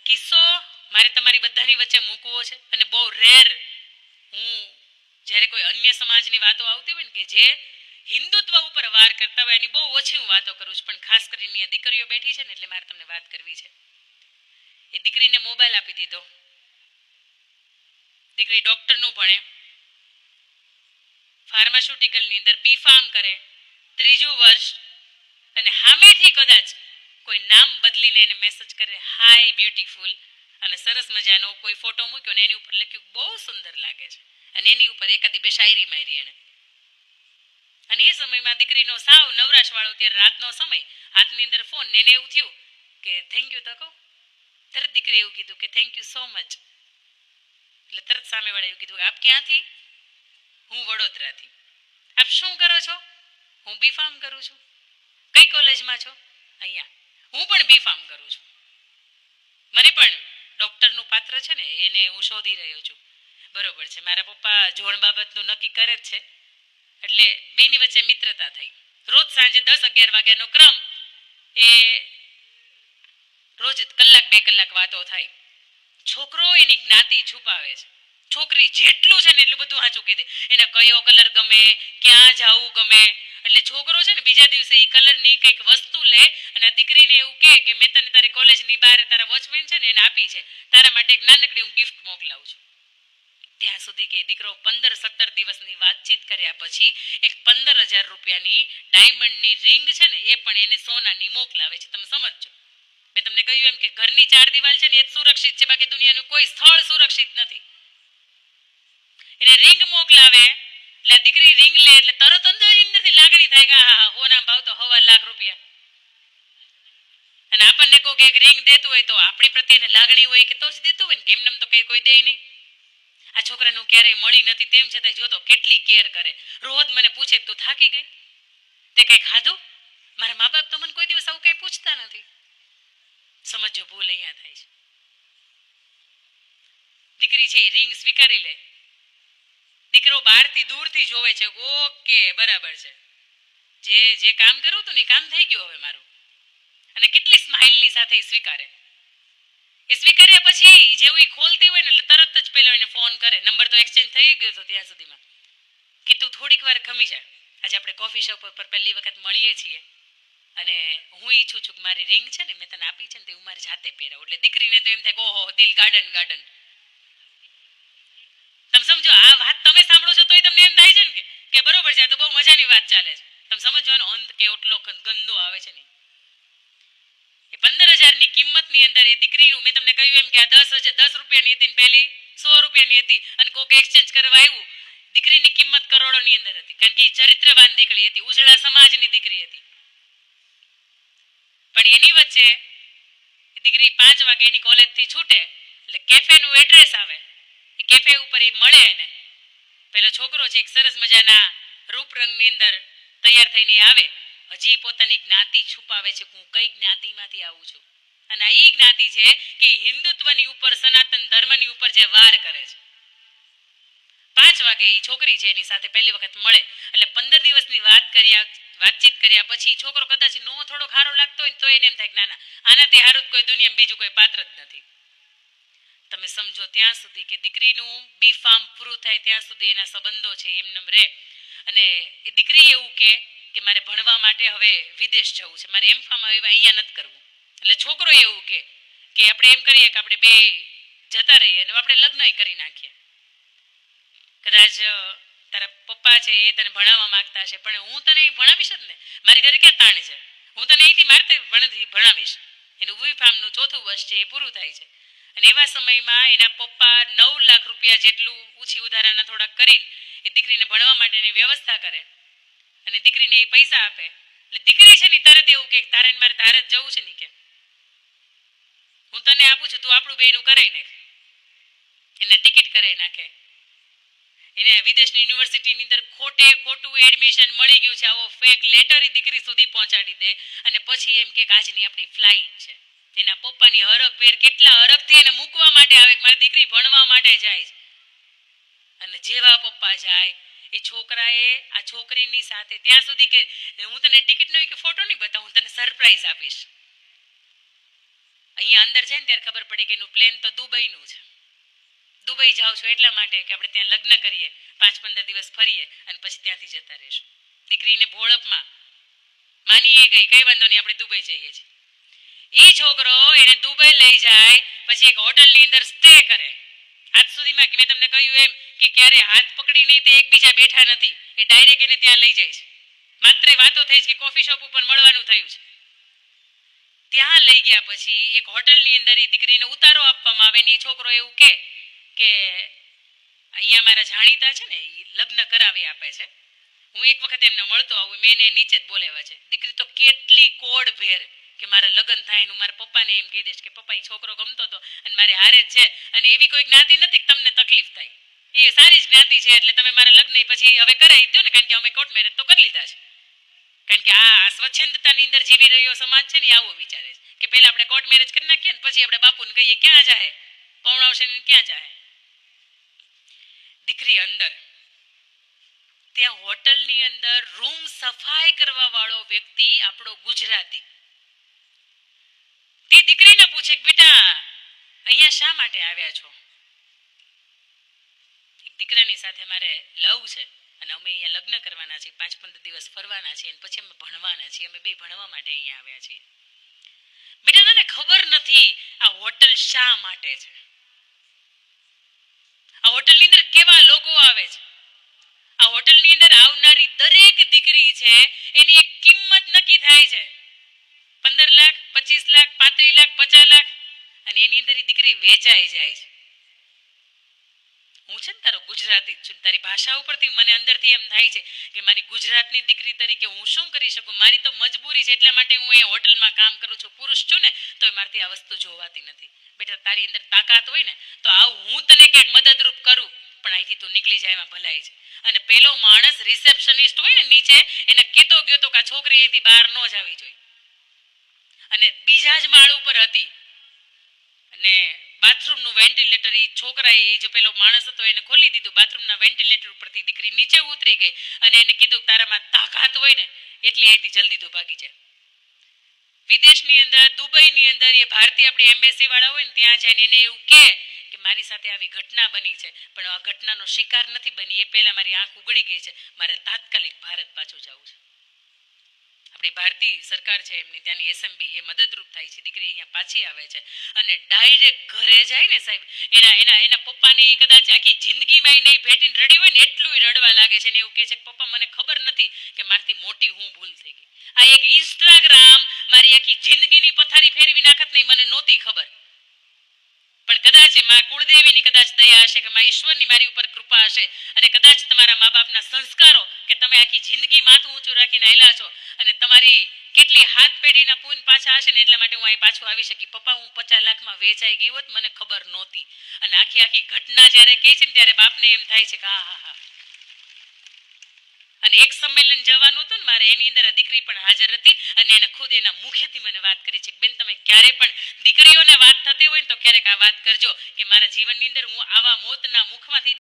કિસ્સો મારે તમારી બધાની વચ્ચે મૂકવો છે અને બહુ રેર હું જ્યારે કોઈ અન્ય સમાજની વાતો આવતી હોય ને કે જે હિન્દુત્વ ઉપર વાર કરતા હોય એની બહુ ઓછી હું વાતો કરું છું, પણ ખાસ કરીને આ દીકરીઓ બેઠી છે ને એટલે મારે તમને વાત કરવી છે. એ દીકરીને મોબાઈલ આપી દીધો. દીકરી ડોક્ટરનું ભણે, ફાર્માસ્યુટિકલની અંદર B.Pharm કરે, 3જું વર્ષ, અને સામેથી કદાચ કોઈ નામ બદલીને એને મેસેજ કરે હાય બ્યુટીફુલ, અને સરસ મજાનો કોઈ ફોટો મૂક્યો ને એની ઉપર લખ્યું બહુ સુંદર લાગે છે, અને એની ઉપર એકાદી બે શાયરી મારી એને. અને એ સમયમાં દીકરીનો સાવ નવરાશ વાળો, ત્યારે રાતનો સમય, હાથની અંદર ફોન, ને એને એવું થયું કે થેન્ક યુ તો કહું. તરત દીકરી એવું કીધું કે થેન્ક યુ સો મચ. એટલે તરત સામેવાળા એવું કીધું કે આપ ક્યાંથી? હું વડોદરાથી. આપ શું કરો છો? હું B.Pharm કરું છું. કઈ કોલેજમાં છો? અહીંયા. હું પણ B.Pharm કરું છું. મને પણ ડૉક્ટરનું પાત્ર છે ને એને હું શોધી રહ્યો છું. બરોબર છે, મારા પપ્પા જોણ બાબતનું નક્કી કરે જ છે, એટલે બેની વચ્ચે મિત્રતા થઈ. રોજ સાંજે 10-11 વાગ્યાનો ક્રમ, એ રોજ કલાક 2 કલાક વાતો થાય. છોકરો એની જ્ઞાતિ છુપાવે છે, છોકરી જેટલું છે ને એટલું બધું સાચું કહી દે. એને કયો કલર ગમે, ક્યાં જવું ગમે, એટલે છોકરો છે ને બીજા દિવસે એ કલરની કંઈક વસ્તુ લે અને આ દીકરીને એવું કહે કે મેં તને તારી કોલેજની બહાર તારા વોચમેન છે ને એને આપી છે, તારા માટે એક નાનકડી હું ગિફ્ટ મોકલાવું છું. ત્યાં સુધી કે દીકરો 15-17 દિવસની વાતચીત કર્યા પછી એક 15,000 રૂપિયાની ડાયમંડની રિંગ છે ને એ પણ એને સોનાની મોકલાવે છે. તમે સમજો, મેં તમને કહ્યું એમ કે ઘરની 4 દિવાલ છે ને એ જ સુરક્ષિત છે, બાકી દુનિયાનું કોઈ સ્થળ સુરક્ષિત નથી. એને રિંગ મોકલાવે એટલે દીકરી રિંગ લે એટલે તરત અંદરથી લાગણી થાય કે હા હોના ભાવ તો 1.25 લાખ રૂપિયા. અને આપણને કોઈ એક રિંગ દેતું હોય તો આપણી પ્રત્યેને લાગણી હોય કે તો જ દેતું હોય ને, કેમ નમ તો કઈ કોઈ દે નહીં. આ છોકરાનું ક્યારેય મળી નથી, તેમ છતાં જોતો કેટલી કેર કરે. રોજ મને પૂછે તું થાકી ગઈ, તે કઈ ખાધું? મારા મા બાપ તો મને કોઈ દિવસ આવું કઈ પૂછતા નથી. સમજો ભૂલ અહીંયા થાય છે. દીકરી છે એ રિંગ સ્વીકારી લે. દીકરો બહારથી દૂરથી જોવે છે, ઓકે બરાબર છે, જે કામ કરવું હતું ને કામ થઈ ગયું હવે મારું. અને કેટલી સ્માઇલની સાથે સ્વીકારે. એ સ્વીકાર્યા પછી જેવું એ ખોલતી હોય ને એટલે તરત જ પેલો એને ફોન કરે. નંબર તો એક્સચેન્જ થઈ ગયો હતો ત્યાં સુધીમાં, કે તું થોડીક વાર ખમી જાય, આજે આપણે કોફી શોપ પર પહેલી વખત મળીએ છીએ, અને હું ઈચ્છું છું કે મારી રિંગ છે ને મેં તને આપી છે ને તે હું મારી જાતે પહેરાવું. એટલે દીકરીને તો એમ થાય ઓહો દિલ ગાર્ડન ગાર્ડન. તમે સમજો, આ વાત તમે સાંભળો છો તોય તમને એમ થાય છે ને કે બરોબર છે, આ તો બહુ મજાની વાત ચાલે છે. તમે સમજવાનો અંત કે એટલો ગંદો આવે છે ને. એ 15,000ની કિંમતની અંદર એ દીકરીનું, મેં તમને કહ્યું એમ કે આ 10 રૂપિયાની હતી ને પહેલી 100 રૂપિયાની હતી, અને કોક એક્સચેન્જ કરવા આવ્યું. દીકરીની કિંમત કરોડોની અંદર હતી, કારણ કે ચરિત્રવાન દીકરી હતી, ઉજળા સમાજની દીકરી હતી. પણ એની વચ્ચે દીકરી 5 વાગે એની કોલેજથી છૂટે એટલે કેફેનું એડ્રેસ આવે. એ કેફે ઉપર એ મળે એને. પેલો છોકરો છે એક સરસ મજાના રૂપ રંગની અંદર તૈયાર થઈને આવે. હજી પોતાની જ્ઞાતિ છુપાવે છે, હું કઈ જ્ઞાતિમાંથી આવું છું. અને આ એ જ્ઞાતિ છે કે હિન્દુત્વની ઉપર, સનાતન ધર્મની ઉપર જે વાર કરે છે. 5 વાગે એ છોકરી છે એની સાથે પહેલી વખત મળે એટલે 15 દિવસની વાતચીત કર્યા પછી છોકરો કદાચ નો થોડો ખારો લાગતો હોય તો એને એમ થાય કે ના ના, આનાથી હારું કોઈ દુનિયામાં બીજું કોઈ પાત્ર જ નથી. તમે સમજો ત્યાં સુધી કે દીકરીનું B.Pharm પૂરું થાય ત્યાં સુધી એના સંબંધો છે એમનેમ રહે. અને એ દીકરી એવું કે મારે ભણવા માટે હવે વિદેશ જવું છે, મારે M.Pharm અહીંયા નથી કરવું. એટલે છોકરો એવું કે આપણે એમ કરીએ કે આપણે બે જતા રહીએ અને આપણે લગ્ન કરી નાખીએ. કદાચ તારા પપ્પા છે એ તને ભણાવવા માંગતા હશે, પણ હું તને ભણાવીશ જ ને. મારી ઘરે ક્યાં તાણ છે, હું તને અહીંથી મારતે ભણાવીશ. એનું B.Pharmનું 4થું વર્ષ છે એ પૂરું થાય છે. અને એવા સમયમાં એના પપ્પા 9 લાખ રૂપિયા જેટલું ઊંચી ઉધારાના થોડાક કરીને એ દીકરીને ભણવા માટેની વ્યવસ્થા કરે અને દીકરીને એ પૈસા આપે. એટલે દીકરી છે ને તરત એવું કે તારે મારે તારે જ જવું છે ને, કે હું તને આપું છું, તું આપણું બેનું કરાવી નાખ. એને ટિકિટ કરાવી નાખે. એને વિદેશની યુનિવર્સિટીની અંદર ખોટું એડમિશન મળી ગયું છે, આવો ફેક લેટર દીકરી સુધી પહોંચાડી દે. અને પછી એમ કે આજની આપણી ફ્લાઇટ છે. એના પપ્પાની હરખભેર કેટલા હરખથી એને મૂકવા માટે આવે કે મારી દીકરી ભણવા માટે જાય છે. અને જેવા પપ્પા જાય એ છોકરાએ આ છોકરીની સાથે ત્યાં સુધી કે હું તને ટિકિટનો કે ફોટો નહીં બતાવું, હું તને સરપ્રાઈઝ આપીશ. અહીંયા અંદર જાય ને ત્યારે ખબર પડે કે એનું પ્લેન તો દુબઈનું છે. દુબઈ જાઓ છો એટલા માટે કે આપણે ત્યાં લગ્ન કરીએ, 5-15 દિવસ ફરીએ અને પછી ત્યાંથી જતા રહીશું. દીકરીને ભોળપમાં માની ગઈ, કઈ વાંધો નહીં, આપણે દુબઈ જઈએ છીએ. એ છોકરો એને દુબઈ લઈ જાય, પછી એક હોટલની અંદર સ્ટે કરે. આજ સુધીમાં મેં તમને કહ્યું એમ કે ક્યારે હાથ પકડી નહીં તે એકબીજા બેઠા નથી, એ ડાયરેક્ટ એને ત્યાં લઈ જાય છે. માત્ર વાતો થઈ છે કે કોફી શોપ ઉપર મળવાનું થયું છે. ત્યાં લઈ ગયા પછી એક હોટલની અંદર એ દીકરીને ઉતારો આપવામાં આવે ને એ છોકરો એવું કે અહીંયા મારા જાણીતા છે ને એ લગ્ન કરાવી આપે છે, હું એક વખત એમને મળતો આવું, મેં એને નીચે જ બોલાવ્યા છે. દીકરી તો કેટલી કોડ ભેર કે મારા લગ્ન થાય, હું મારા પપ્પાને એમ કહી દઈશ કે પપ્પા એ છોકરો ગમતો હતો અને મારે હારે જ છે, અને એવી કોઈ જ્ઞાતિ નથી કે તમને તકલીફ થાય, એ સારી જ જ્ઞાતિ છે, એટલે તમે મારા લગ્ન પછી હવે કરાવી દો ને, કારણ કે અમે કોર્ટ મેરેજ તો કરી લીધા છે. કારણ કે આ સ્વચ્છંદતાની અંદર જીવી રહ્યો સમાજ છે ને આવો વિચારે છે કે પહેલા આપણે કોર્ટ મેરેજ કરી નાખીએ ને પછી આપણે બાપુને કહીએ ક્યાં જાય પૌણાવશે ને ક્યાં જાય. દીકરી અંદર ત્યાં હોટલની અંદર રૂમ સફાઈ કરવા વાળો વ્યક્તિ આપણો ગુજરાતી, તે દીકરીને પૂછે કે બેટા અહીંયા શા માટે આવ્યા છો? એક દીકરાની સાથે મારે લવ છે અને અમે અહીંયા લગ્ન કરવાના છીએ, 5-15 દિવસ ફરવાના છીએ અને પછી અમે ભણવાના છીએ, અમે બે ભણવા માટે અહીંયા આવ્યા છીએ. બેટા તને ખબર નથી આ હોટલ શા માટે છે? આ હોટલની અંદર કેવા લોકો આવે છે? આ હોટલની અંદર આવનારી દરેક દીકરી છે એની એક કિંમત નક્કી થાય છે, 15 લાખ, 25 લાખ, 35 લાખ, 50 લાખ, અને એની અંદર એ દીકરી વેચાઈ જાય છે. હું છે ને તારો ગુજરાતી છું, તારી ભાષા ઉપરથી મને અંદરથી એમ થાય છે કે મારી ગુજરાતની દીકરી તરીકે હું શું કરી શકું, મારી તો મજબૂરી છે, એટલા માટે હું એ હોટલમાં કામ કરું છું. પુરુષ છું ને તો મારથી આ વસ્તુ જોવાતી નથી. બેટા તારી અંદર તાકાત હોય ને તો હું તને ક્યાંક મદદરૂપ કરું, પણ અહીંથી તું નીકળી જાય એમાં ભલાઈ છે. અને પેલો માણસ રિસેપ્શનિસ્ટ હોય ને નીચે, એને કહેતો ગયો તો કે આ છોકરી અહીંથી બહાર ન જ આવી જોઈએ, અને બીજા જ માળ ઉપર હતી અને બાથરૂમનું વેન્ટિલેટર એ છોકરાએ જે પેલો માણસ હતો એને ખોલી દીધું. બાથરૂમના વેન્ટિલેટર ઉપરથી દીકરી નીચે ઉતરી ગઈ અને એને કીધું તારામાં તાકાત હોય ને એટલી અહીંથી જલ્દી તો ભાગી જાય. વિદેશની અંદર, દુબઈની અંદર એ ભારતીય આપણી એમ્બેસી વાળા હોય ને ત્યાં જઈને એને એવું કે મારી સાથે આવી ઘટના બની છે, પણ આ ઘટનાનો શિકાર નથી બની, એ પહેલા મારી આંખ ઉગડી ગઈ છે, મારે તાત્કાલિક ભારત પાછું જવું છે. આપણી ભારતીય સરકાર છે એમની ત્યાંની એસએમબી એ મદદરૂપ થાય છે, દીકરી અહીંયા પાછી આવે છે અને ડાયરેક્ટ ઘરે જાય ને સાહેબ, એના પપ્પાને કદાચ આખી જિંદગીમાં નહીં ભેટીને રડી હોય ને એટલું રડવા લાગે છે ને એવું કહે છે કે પપ્પા મને ખબર નથી કે મારથી મોટી હું ભૂલ થઈ ગઈ, આ એક ઇન્સ્ટાગ્રામ મારી આખી જિંદગીની પથારી ફેરવી નાખત નહીં, મને નહોતી ખબર, પણ કદાચ માં કુળદેવીની કદાચ દયા હશે કે માં ઈશ્વરની મારી ઉપર કૃપા હશે અને કદાચ તમારા મા બાપના સંસ્કારો કે તમે આખી જિંદગી માથું ઊંચું રાખીને આયલા છો અને તમારી કેટલી હાથ પેઢીના પૂન પાછા હશે ને એટલા માટે હું અહીં પાછું આવી શકી. પપ્પા હું 50 લાખમાં વેચાઈ ગઈ હોત મને ખબર નહોતી. અને આખી ઘટના જ્યારે કહે છે ને ત્યારે બાપને એમ થાય છે કે હા. અને એક સંમેલન જવાનું હતું ને મારે, એની અંદર આ દીકરી પણ હાજર હતી અને એને ખુદ એના મુખેથી મને વાત કરી છે કે બેન તમે ક્યારે પણ દીકરીઓને વાત થતી હોય ને તો ક્યારેક આ વાત કરજો કે મારા જીવનની અંદર હું આવા મોતના મુખમાંથી